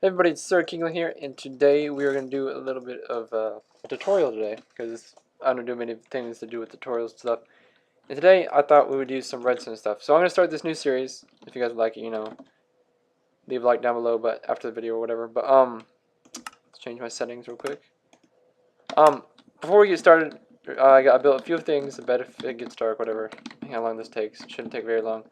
Hey everybody, it's Sir Kinglee here, and today we are going to do a little bit of a tutorial today, because I don't do many things to do with tutorials stuff. And today I thought we would do some redstone stuff. So I'm going to start this new series. If you guys would like it, leave a like down below, but after the video or whatever. But let's change my settings real quick. Before we get started, I built a few things. I bet if it gets dark, whatever, how long this takes, it shouldn't take very long.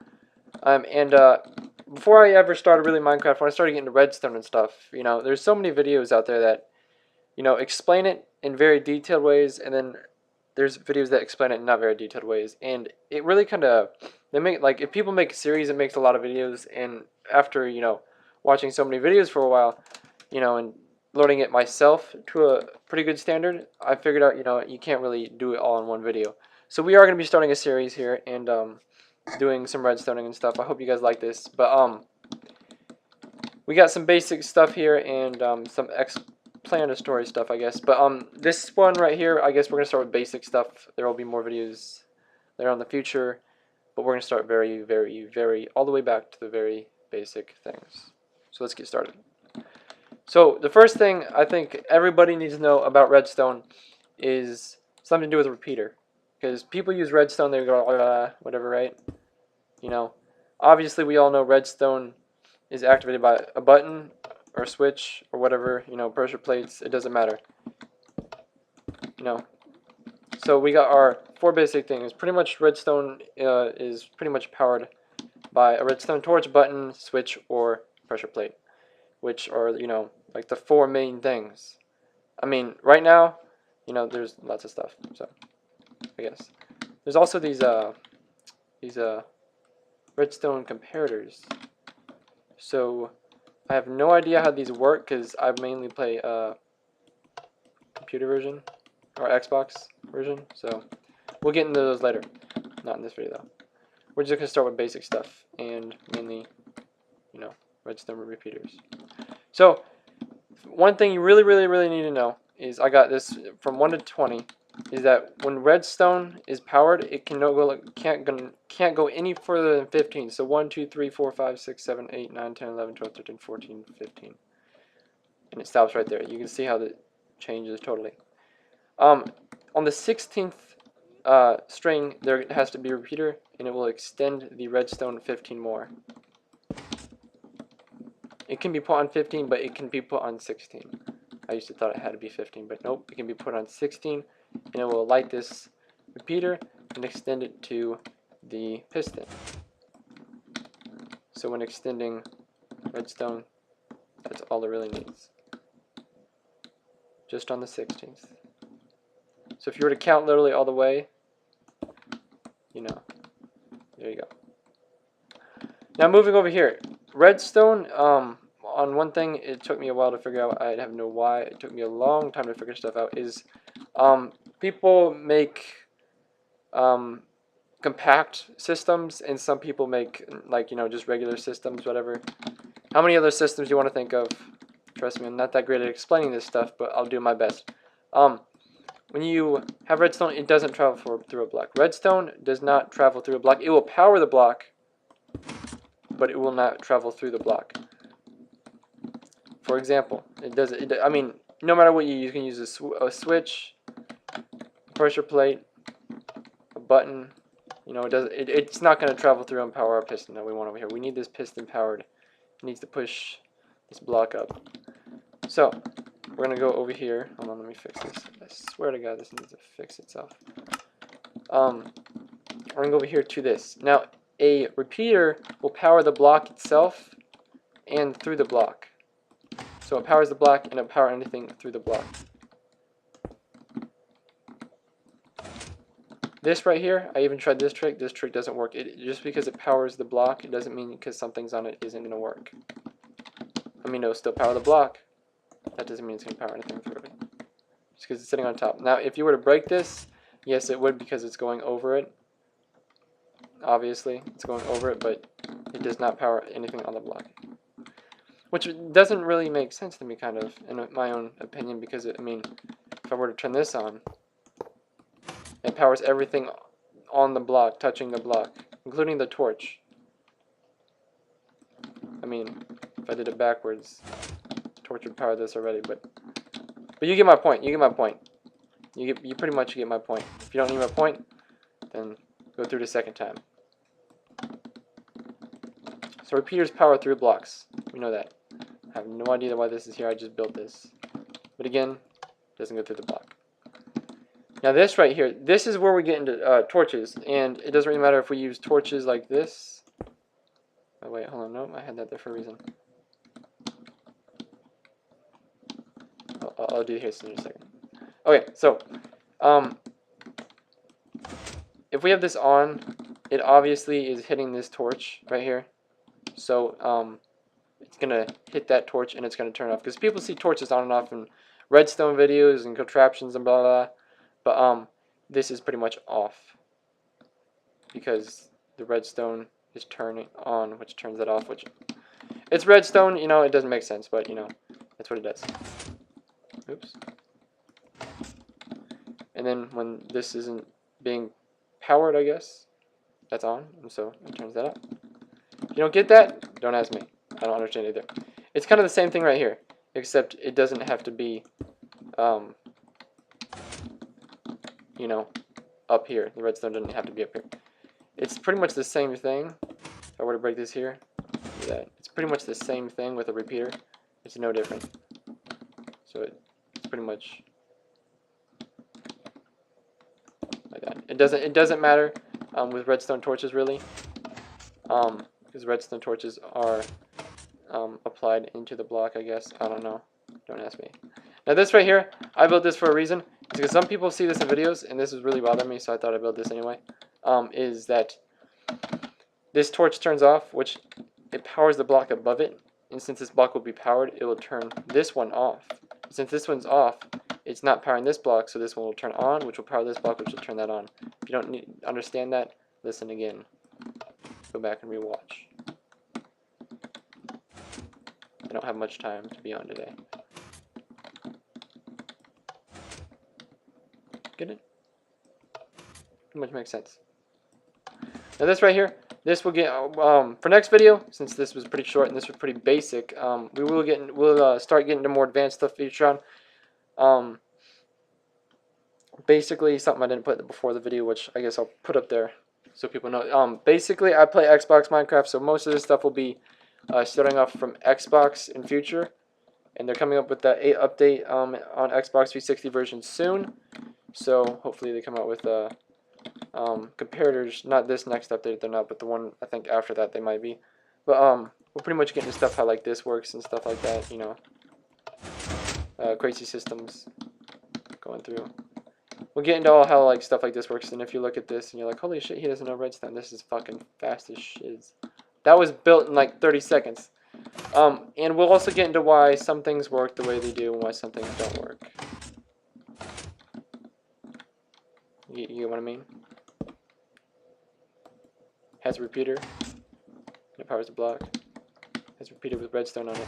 Before I ever started really Minecraft, when I started getting into redstone and stuff, there's so many videos out there that, explain it in very detailed ways, and then there's videos that explain it in not very detailed ways, and it really kind of, if people make a series, it makes a lot of videos, and after, watching so many videos for a while, and learning it myself to a pretty good standard, I figured out, you can't really do it all in one video. So we are going to be starting a series here, and, doing some redstoning and stuff. I hope you guys like this. But we got some basic stuff here and some explanatory stuff, I guess. But this one right here, I guess we're gonna start with basic stuff. There will be more videos later on in the future, but we're gonna start very all the way back to the very basic things. So let's get started. So the first thing I think everybody needs to know about redstone is something to do with a repeater. Because people use redstone, they go, whatever, right? Obviously we all know redstone is activated by a button or a switch or whatever, pressure plates, it doesn't matter. So we got our four basic things. Pretty much redstone is pretty much powered by a redstone torch, button, switch, or pressure plate, which are, like the four main things. I mean, right now, there's lots of stuff, so I guess. There's also these redstone comparators. So I have no idea how these work because I mainly play computer version or Xbox version. So we'll get into those later. Not in this video though. We're just gonna start with basic stuff and mainly, redstone repeaters. So one thing you really need to know is I got this from 1 to 20. Is that when redstone is powered, it can't go any further than 15. So 1, 2, 3, 4, 5, 6, 7, 8, 9, 10, 11, 12, 13, 14, 15. And it stops right there. You can see how that changes totally. On the 16th string, there has to be a repeater, and it will extend the redstone 15 more. It can be put on 15, but it can be put on 16. I used to thought it had to be 15, but nope, it can be put on 16. And it will light this repeater and extend it to the piston. So when extending redstone, that's all it really needs. Just on the 16th. So if you were to count literally all the way, there you go. Now moving over here, redstone, on one thing it took me a while to figure out, I have no why, it took me a long time to figure stuff out, is people make compact systems, and some people make just regular systems, whatever. How many other systems do you want to think of? Trust me, I'm not that great at explaining this stuff, but I'll do my best. When you have redstone, it doesn't travel through a block. Redstone does not travel through a block. It will power the block, but it will not travel through the block. For example, I mean, no matter what you can use a switch, pressure plate, a button. It's not going to travel through and power our piston that we want over here. We need this piston powered. It needs to push this block up. So we're going to go over here. Hold on, let me fix this. I swear to God, this needs to fix itself. We're going to go over here to this. Now, a repeater will power the block itself and through the block. So it powers the block, and it'll power anything through the block. This right here, I even tried this trick. This trick doesn't work. Just because it powers the block, it doesn't mean because something's on it isn't going to work. I mean, it'll still power the block. That doesn't mean it's going to power anything through it. Just because it's sitting on top. Now, if you were to break this, yes, it would, because it's going over it. Obviously, it's going over it, but it does not power anything on the block. Which doesn't really make sense to me, kind of, in my own opinion, because, I mean, if I were to turn this on, it powers everything on the block, touching the block, including the torch. I mean, if I did it backwards, torch would power this already, but you get my point. You get my point. You pretty much get my point. If you don't need my point, then go through the second time. So repeaters power through blocks. We know that. I have no idea why this is here. I just built this. But again, it doesn't go through the block. Now this right here, this is where we get into torches. And it doesn't really matter if we use torches like this. Oh wait, hold on. No, I had that there for a reason. I'll do this in a second. Okay, so if we have this on, it obviously is hitting this torch right here. So it's gonna hit that torch and it's gonna turn off, because people see torches on and off in redstone videos and contraptions and blah blah, but this is pretty much off because the redstone is turning on, which turns it off. Which it's redstone, you know, it doesn't make sense, but you know, that's what it does. Oops. And then when this isn't being powered, I guess that's on, and so it turns that up. If you don't get that, don't ask me. I don't understand either. It's kind of the same thing right here, except it doesn't have to be, you know, up here. The redstone doesn't have to be up here. It's pretty much the same thing. If I were to break this here, do that. It's pretty much the same thing with a repeater. It's no different. So it's pretty much like that. It doesn't matter with redstone torches really, because redstone torches are applied into the block, I guess. I don't know. Don't ask me. Now this right here, I built this for a reason. It's because some people see this in videos, and this is really bothering me, so I thought I'd build this anyway. Is that this torch turns off, which it powers the block above it, and since this block will be powered, it will turn this one off. Since this one's off, it's not powering this block, so this one will turn on, which will power this block, which will turn that on. If you don't understand that, listen again. Go back and rewatch. I don't have much time to be on today. Get it? Pretty much makes sense. Now this right here, this will get for next video, since this was pretty short and this was pretty basic. We'll start getting to more advanced stuff later on. Basically something I didn't put before the video, which I guess I'll put up there so people know. Basically I play Xbox Minecraft, so most of this stuff will be starting off from Xbox in future, and they're coming up with that 8 update on Xbox 360 version soon. So hopefully they come out with comparators. Not this next update, they're not, but the one I think after that they might be. But we'll pretty much get into stuff how like this works and stuff like that. You know, crazy systems going through. We'll get into all how like stuff like this works. And if you look at this and you're like, holy shit, he doesn't know redstone. This is fucking fast as shiz. That was built in like 30 seconds. And we'll also get into why some things work the way they do and why some things don't work. You get what I mean? Has a repeater. And it powers the block. Has a repeater with redstone on it.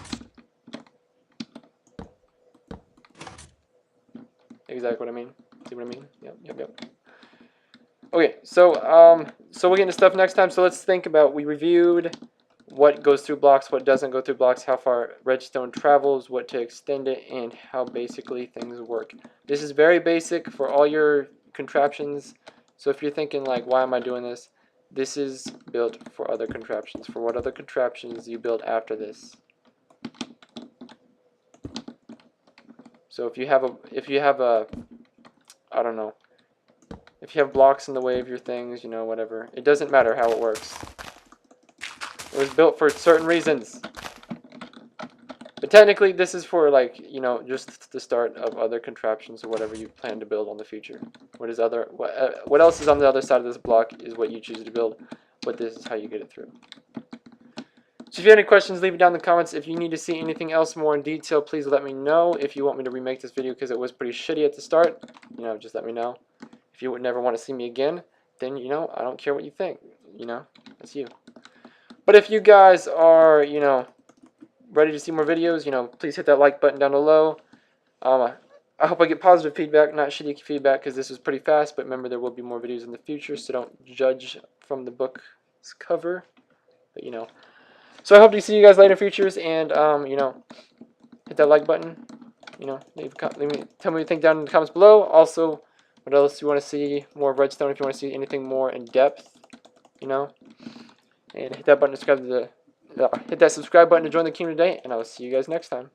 Exactly what I mean. See what I mean? Yep. Okay, so we'll get into stuff next time. So let's think about, we reviewed what goes through blocks, what doesn't go through blocks, how far redstone travels, what to extend it, and how basically things work. This is very basic for all your contraptions. So if you're thinking like, why am I doing this? This is built for other contraptions. For what other contraptions you build after this. So if you have a I don't know, if you have blocks in the way of your things, you know, whatever, it doesn't matter how it works. It was built for certain reasons. But technically this is for, like, you know, just the start of other contraptions or whatever you plan to build on the future. What else is on the other side of this block is what you choose to build, but this is how you get it through. So if you have any questions, leave it down in the comments. If you need to see anything else more in detail, please let me know. If you want me to remake this video because it was pretty shitty at the start, you know, just let me know. If you would never want to see me again, then, you know, I don't care what you think. You know, that's you. But if you guys are, you know, ready to see more videos, you know, please hit that like button down below. I hope I get positive feedback, not shitty feedback, because this was pretty fast. But remember, there will be more videos in the future, so don't judge from the book's cover. But, you know. So I hope to see you guys later, futures, and, you know, hit that like button. You know, tell me what you think down in the comments below. Also, what else you want to see more of Redstone? If you want to see anything more in depth, you know, and hit that button to subscribe to hit that subscribe button to join the kingdom today. And I will see you guys next time.